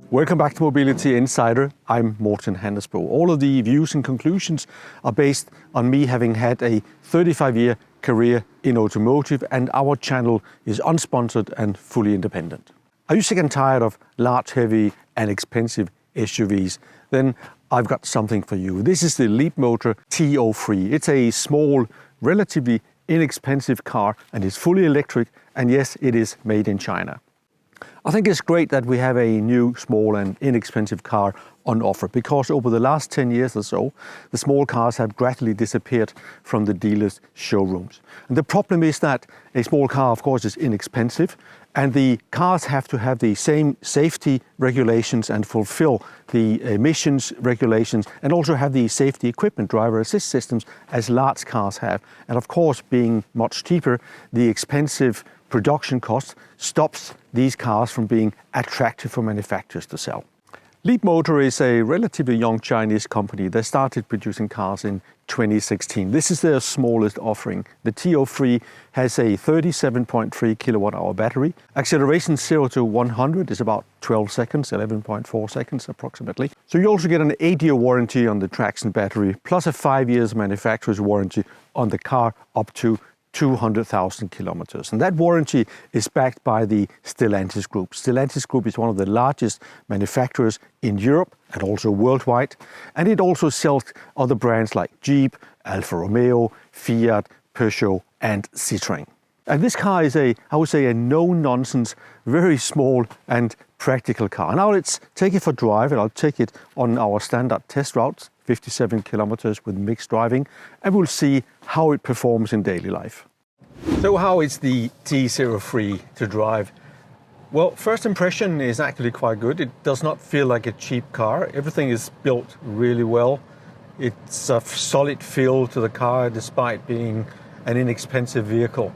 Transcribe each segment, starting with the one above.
Welcome back to Mobility Insider. I'm Morten Hannesbo. All of the views and conclusions are based on me having had a 35-year career in automotive, and our channel is unsponsored and fully independent. Are you sick and tired of large, heavy and expensive SUVs? Then I've got something for you. This is the Leapmotor T03. It's a small, relatively inexpensive car, and it's fully electric, and yes, it is made in China. I think it's great that we have a new, small and inexpensive car on offer, because over the last 10 years or so, the small cars have gradually disappeared from the dealers' showrooms. And the problem is that a small car, of course, is inexpensive, and the cars have to have the same safety regulations and fulfill the emissions regulations, and also have the safety equipment, driver assist systems, as large cars have. And of course, being much cheaper, the expensive production cost stops these cars from being attractive for manufacturers to sell. Leapmotor is a relatively young Chinese company. They started producing cars in 2016. This is their smallest offering. The T03 has a 37.3 kilowatt-hour battery. Acceleration 0 to 100 is about 12 seconds, 11.4 seconds approximately. So you also get an 8-year warranty on the traction battery, plus a 5 years manufacturer's warranty on the car up to 200,000 kilometers. And that warranty is backed by the Stellantis Group. Stellantis Group is one of the largest manufacturers in Europe and also worldwide. And it also sells other brands like Jeep, Alfa Romeo, Fiat, Peugeot and Citroën. And this car is I would say, a no-nonsense, very small and practical car. Now let's take it for a drive, and I'll take it on our standard test routes, 57 kilometers with mixed driving, and we'll see how it performs in daily life. So how is the T03 to drive? Well, first impression is actually quite good. It does not feel like a cheap car. Everything is built really well. It's a solid feel to the car despite being an inexpensive vehicle.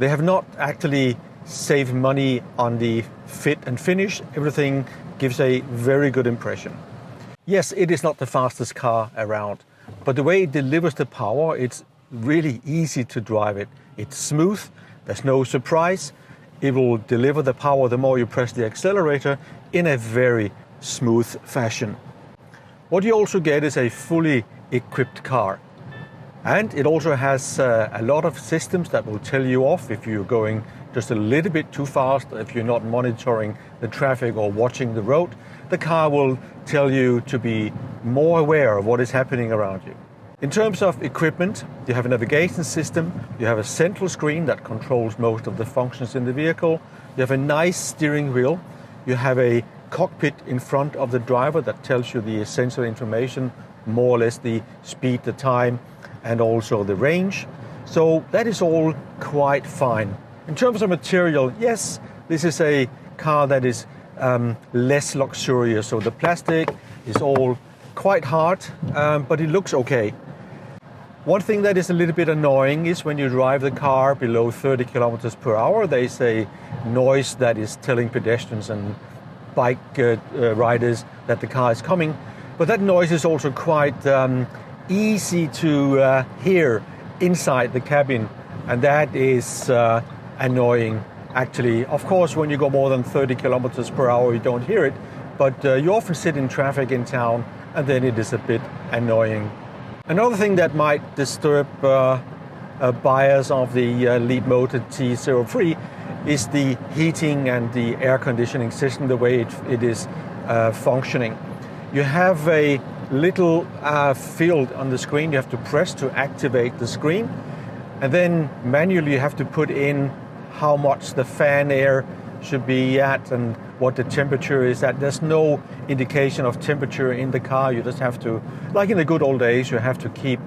They have not actually saved money on the fit and finish. Everything gives a very good impression. Yes, it is not the fastest car around, but the way it delivers the power, it's really easy to drive it. It's smooth, there's no surprise. It will deliver the power the more you press the accelerator in a very smooth fashion. What you also get is a fully equipped car. And it also has a lot of systems that will tell you off if you're going just a little bit too fast, if you're not monitoring the traffic or watching the road. The car will tell you to be more aware of what is happening around you. In terms of equipment, you have a navigation system, you have a central screen that controls most of the functions in the vehicle, you have a nice steering wheel, you have a cockpit in front of the driver that tells you the essential information, more or less the speed, the time, and also the range. So that is all quite fine. In terms of material, yes, this is a car that is less luxurious. So the plastic is all quite hard, but it looks okay. One thing that is a little bit annoying is when you drive the car below 30 kilometers per hour, there is a noise that is telling pedestrians and bike riders that the car is coming. But that noise is also quite easy to hear inside the cabin, and that is annoying actually. Of course, when you go more than 30 kilometers per hour, you don't hear it, but you often sit in traffic in town, and then it is a bit annoying. Another thing that might disturb buyers of the Leapmotor T03 is the heating and the air conditioning system, the way it is functioning. You have a little field on the screen you have to press to activate the screen, and then manually you have to put in how much the fan air should be at and what the temperature is at. There's no indication of temperature in the car. You just have to, like in the good old days, you have to keep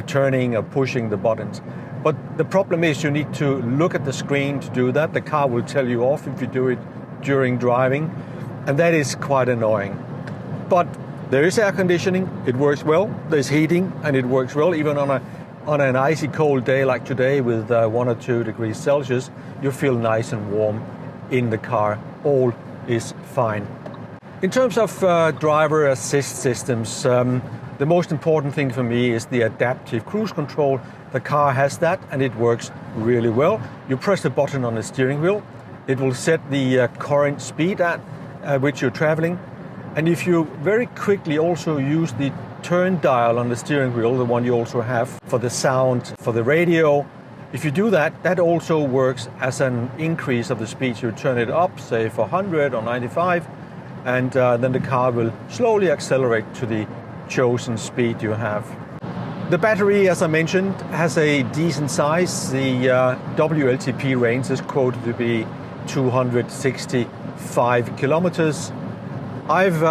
turning or pushing the buttons. But the problem is you need to look at the screen to do that. The car will tell you off if you do it during driving, and that is quite annoying. But there is air conditioning, it works well. There's heating, and it works well. Even on an icy cold day like today with 1 or 2 degrees Celsius, you feel nice and warm in the car. All is fine. In terms of driver assist systems, the The most important thing for me is the adaptive cruise control. The car has that and it works really well. You press the button on the steering wheel, it will set the current speed at which you're traveling. And if you very quickly also use the turn dial on the steering wheel, the one you also have for the sound, for the radio, if you do that, that also works as an increase of the speed. You turn it up, say for 100 or 95, and then the car will slowly accelerate to the chosen speed you have. The battery, as I mentioned, has a decent size. The WLTP-range is quoted to be 265 kilometers. I've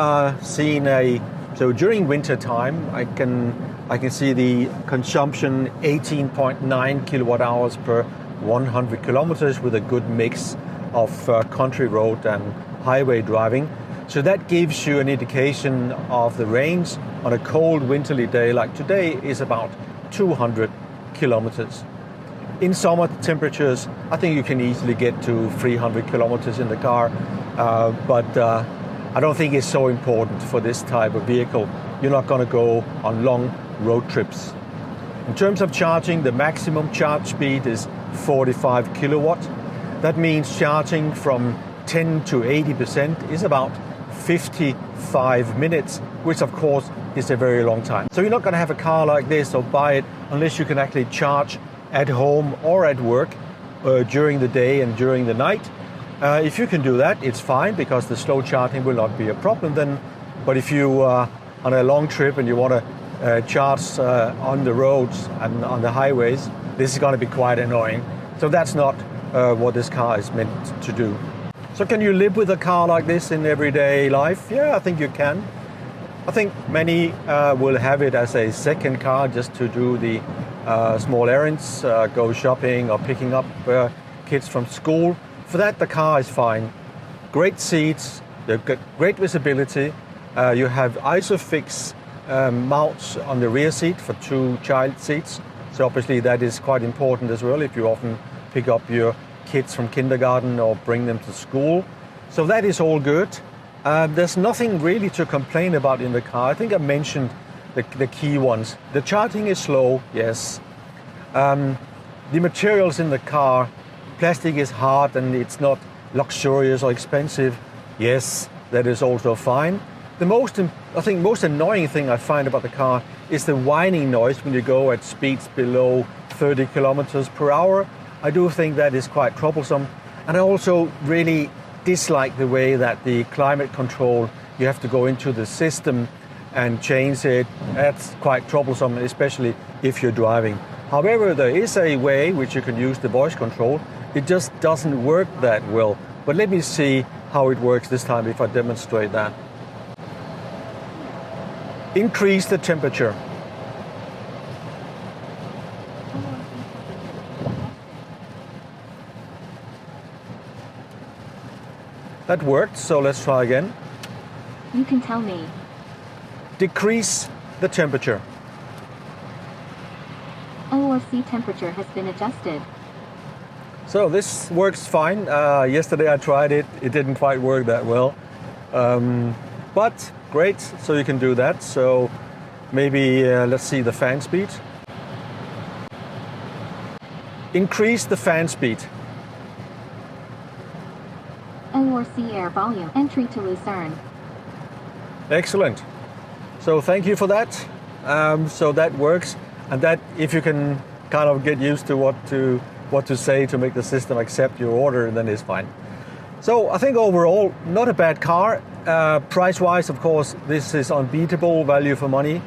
seen so during winter time, I can see the consumption 18.9 kilowatt hours per 100 kilometers with a good mix of country road and highway driving. So that gives you an indication of the range on a cold winterly day like today is about 200 kilometers. In summer temperatures, I think you can easily get to 300 kilometers in the car, but I don't think it's so important for this type of vehicle. You're not going to go on long road trips. In terms of charging, the maximum charge speed is 45 kilowatt. That means charging from 10 to 80% is about 55 minutes, which of course is a very long time. So you're not going to have a car like this or buy it unless you can actually charge at home or at work during the day and during the night. If you can do that, it's fine because the slow charging will not be a problem then. But if you are on a long trip and you want to charge on the roads and on the highways, this is going to be quite annoying. So that's not what this car is meant to do. So can you live with a car like this in everyday life? Yeah, I think you can. I think many will have it as a second car just to do the small errands, go shopping or picking up kids from school. For that, the car is fine. Great seats, you've got great visibility. You have ISOFIX mounts on the rear seat for 2 child seats. So obviously that is quite important as well if you often pick up your kids from kindergarten or bring them to school. So that is all good. There's nothing really to complain about in the car. I think I mentioned the key ones. The charging is slow, yes. The materials in the car, plastic is hard and it's not luxurious or expensive. Yes, that is also fine. The most annoying thing I find about the car is the whining noise when you go at speeds below 30 kilometers per hour. I do think that is quite troublesome. And I also really dislike the way that the climate control, you have to go into the system and change it. That's quite troublesome, especially if you're driving. However, there is a way which you can use the voice control. It just doesn't work that well. But let me see how it works this time if I demonstrate that. Increase the temperature. That worked, so let's try again. You can tell me. Decrease the temperature. ORC temperature has been adjusted. So this works fine. Yesterday I tried it. It didn't quite work that well. But great, so you can do that. So maybe let's see the fan speed. Increase the fan speed. ORC air volume. Entry to Lucerne. Excellent. So thank you for that. So that works. And that, if you can kind of get used to what to say to make the system accept your order, then it's fine. So I think overall, not a bad car. Price-wise, of course, this is unbeatable value for money.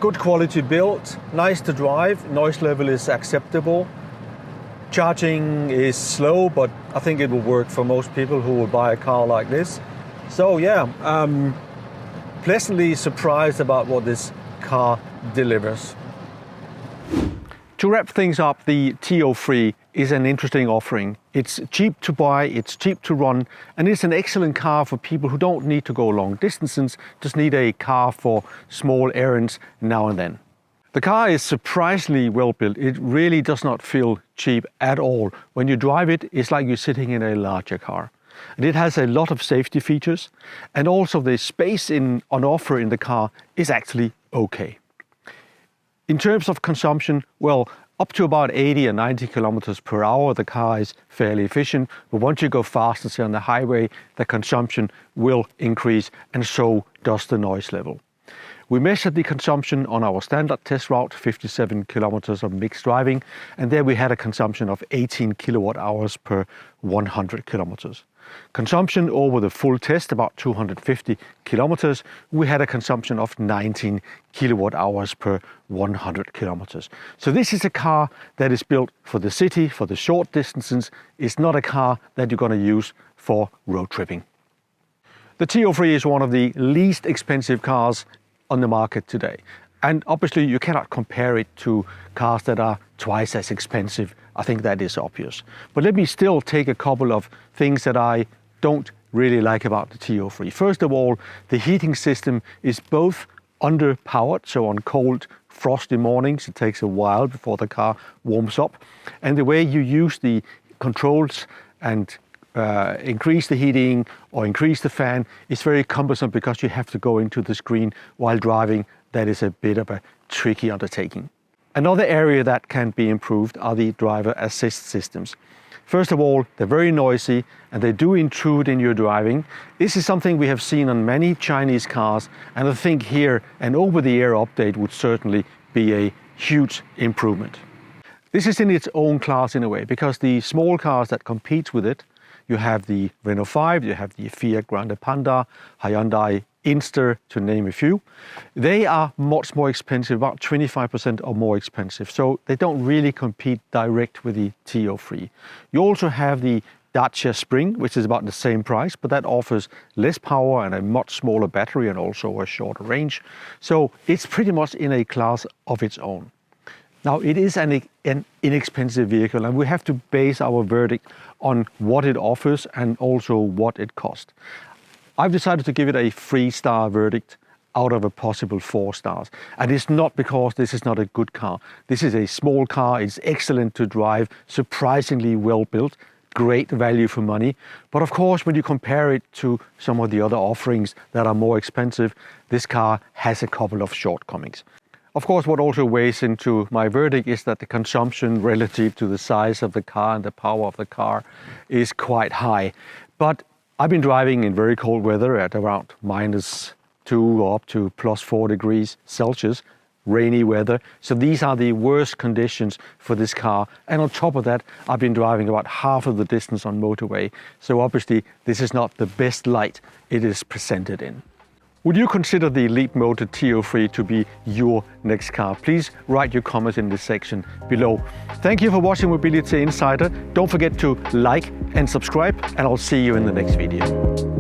Good quality build, nice to drive, noise level is acceptable. Charging is slow, but I think it will work for most people who will buy a car like this. So yeah, pleasantly surprised about what this car delivers. To wrap things up, the T03 is an interesting offering. It's cheap to buy, it's cheap to run, and it's an excellent car for people who don't need to go long distances, just need a car for small errands now and then. The car is surprisingly well built. It really does not feel cheap at all. When you drive it, it's like you're sitting in a larger car. And it has a lot of safety features, and also the space on offer in the car is actually okay. In terms of consumption, well, up to about 80 or 90 kilometers per hour, the car is fairly efficient. But once you go faster, say on the highway, the consumption will increase, and so does the noise level. We measured the consumption on our standard test route, 57 kilometers of mixed driving, and there we had a consumption of 18 kilowatt hours per 100 kilometers. Consumption over the full test, about 250 kilometers, we had a consumption of 19 kilowatt hours per 100 kilometers. So this is a car that is built for the city, for the short distances. It's not a car that you're going to use for road tripping. The T03 is one of the least expensive cars on the market today. And obviously you cannot compare it to cars that are twice as expensive. I think that is obvious. But let me still take a couple of things that I don't really like about the T03. First of all, the heating system is both underpowered, so on cold, frosty mornings, it takes a while before the car warms up. And the way you use the controls and increase the heating or increase the fan is very cumbersome because you have to go into the screen while driving. That is a bit of a tricky undertaking. Another area that can be improved are the driver assist systems. First of all, they're very noisy and they do intrude in your driving. This is something we have seen on many Chinese cars, and I think here an over-the-air update would certainly be a huge improvement. This is in its own class in a way, because the small cars that compete with it, you have the Renault 5, you have the Fiat Grande Panda, Hyundai Inster, to name a few. They are much more expensive, about 25% or more expensive. So they don't really compete direct with the T03. You also have the Dacia Spring, which is about the same price, but that offers less power and a much smaller battery and also a shorter range. So it's pretty much in a class of its own. Now, it is an inexpensive vehicle, and we have to base our verdict on what it offers and also what it costs. I've decided to give it a 3-star verdict out of a possible 4 stars. And it's not because this is not a good car. This is a small car, it's excellent to drive, surprisingly well built, great value for money. But of course, when you compare it to some of the other offerings that are more expensive, this car has a couple of shortcomings. Of course, what also weighs into my verdict is that the consumption relative to the size of the car and the power of the car is quite high. But I've been driving in very cold weather at around -2 or up to +4 degrees Celsius, rainy weather. So these are the worst conditions for this car. And on top of that, I've been driving about half of the distance on motorway. So obviously, this is not the best light it is presented in. Would you consider the Leap Motor T03 to be your next car? Please write your comments in the section below. Thank you for watching Mobility Insider. Don't forget to like and subscribe, and I'll see you in the next video.